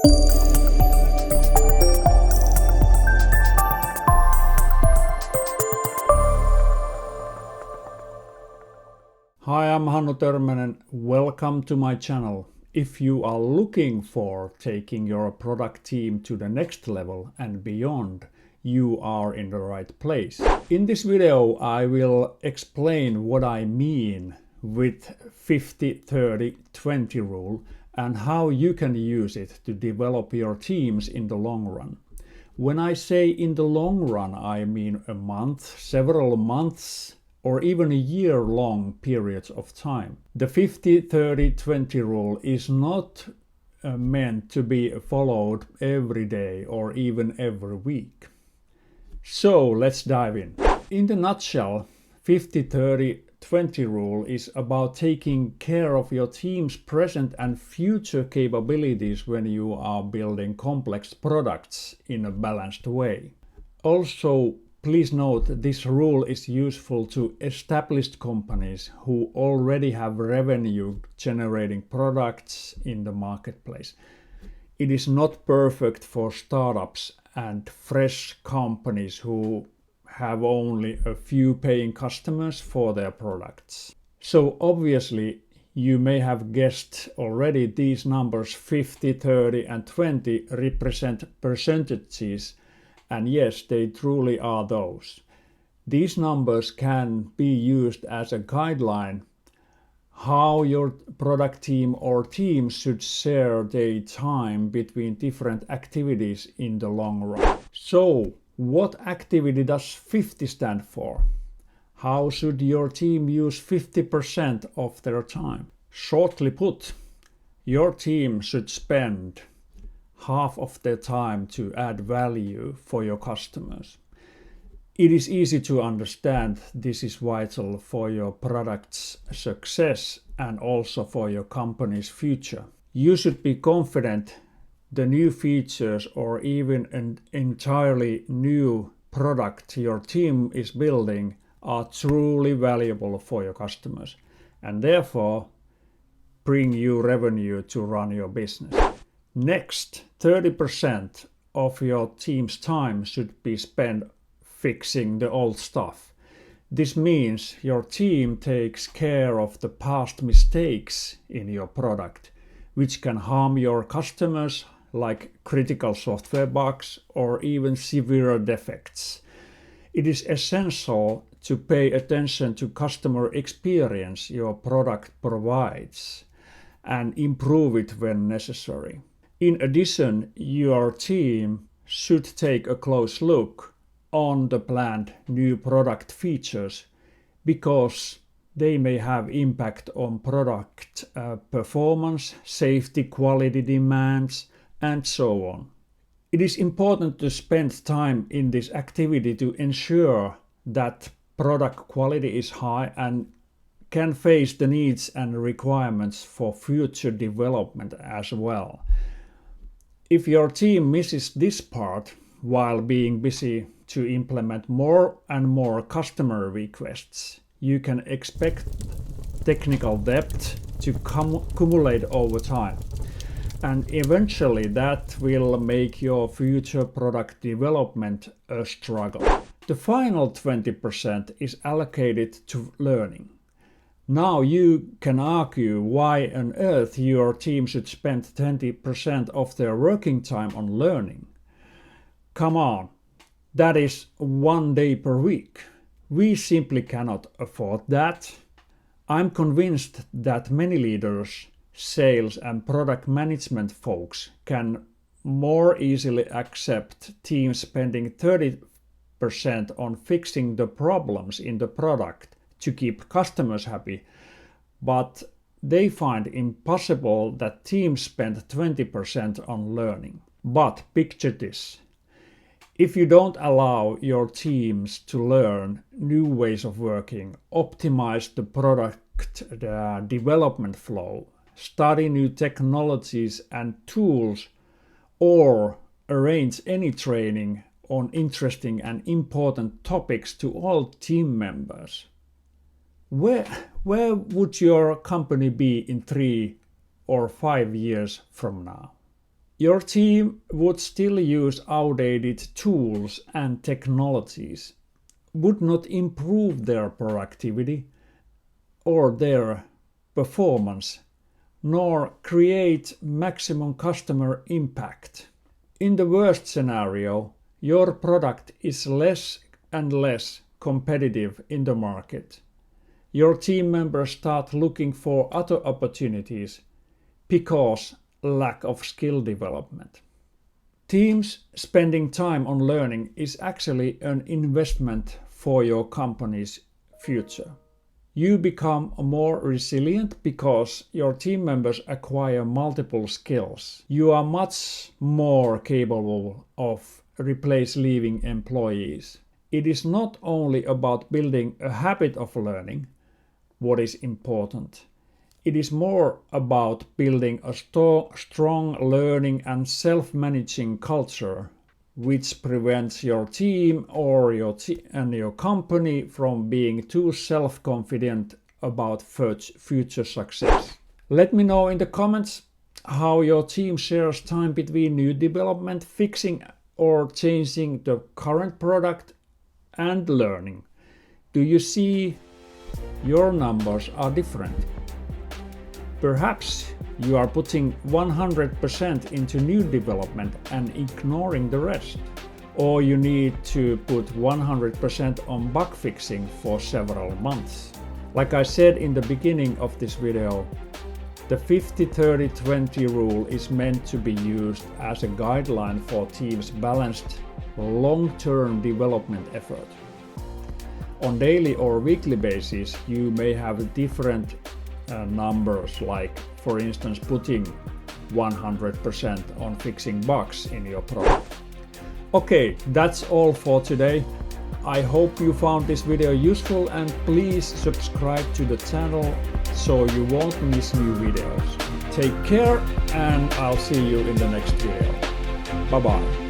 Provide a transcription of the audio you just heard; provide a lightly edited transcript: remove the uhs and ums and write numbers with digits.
Hi, I'm Hannu Törmänen. Welcome to my channel. If you are looking for taking your product team to the next level and beyond, you are in the right place. In this video, I will explain what I mean with 50-30-20 rule and how you can use it to develop your teams in the long run. When I say in the long run, I mean a month, several months, or even a year-long periods of time. The 50-30-20 rule is not meant to be followed every day or even every week. So let's dive in. In the nutshell, 50-30-20 rule is about taking care of your team's present and future capabilities when you are building complex products in a balanced way. Also, please note this rule is useful to established companies who already have revenue generating products in the marketplace. It is not perfect for startups and fresh companies who have only a few paying customers for their products. So obviously you may have guessed already these numbers 50, 30 and 20 represent percentages. And yes, they truly are those. These numbers can be used as a guideline how your product team or teams should share their time between different activities in the long run. So, what activity does 50 stand for? How should your team use 50% of their time? Shortly put, your team should spend half of their time to add value for your customers. It is easy to understand this is vital for your product's success and also for your company's future. You should be confident the new features or even an entirely new product your team is building are truly valuable for your customers and therefore bring you revenue to run your business. Next, 30% of your team's time should be spent fixing the old stuff. This means your team takes care of the past mistakes in your product, which can harm your customers, like critical software bugs or even severe defects. It is essential to pay attention to customer experience your product provides and improve it when necessary. In addition, your team should take a close look on the planned new product features because they may have impact on product performance, safety, quality demands, and so on. It is important to spend time in this activity to ensure that product quality is high and can face the needs and requirements for future development as well. If your team misses this part while being busy to implement more and more customer requests, you can expect technical debt to accumulate over time. And eventually that will make your future product development a struggle. The final 20% is allocated to learning. Now you can argue why on earth your team should spend 20% of their working time on learning. Come on, that is 1 day per week. We simply cannot afford that. I'm convinced that many leaders, sales and product management folks can more easily accept teams spending 30% on fixing the problems in the product to keep customers happy, but they find impossible that teams spend 20% on learning. But picture this. If you don't allow your teams to learn new ways of working, optimize the product development flow, study new technologies and tools, or arrange any training on interesting and important topics to all team members, where would your company be in 3 or 5 years from now? Your team would still use outdated tools and technologies, would not improve their productivity or their performance, nor create maximum customer impact. In the worst scenario, your product is less and less competitive in the market. Your team members start looking for other opportunities because lack of skill development. Teams spending time on learning is actually an investment for your company's future. You become more resilient because your team members acquire multiple skills. You are much more capable of replace leaving employees. It is not only about building a habit of learning, what is important. It is more about building a strong learning and self-managing culture, which prevents your team or your company from being too self-confident about future success. Let me know in the comments how your team shares time between new development, fixing or changing the current product, and learning. Do you see your numbers are different? Perhaps you are putting 100% into new development and ignoring the rest. Or you need to put 100% on bug fixing for several months. Like I said in the beginning of this video, the 50-30-20 rule is meant to be used as a guideline for teams' balanced long-term development effort. On daily or weekly basis, you may have different numbers, like for instance putting 100% on fixing bugs in your product. Okay, that's all for today. I hope you found this video useful, and please subscribe to the channel so you won't miss new videos. Take care, and I'll see you in the next video. Bye bye.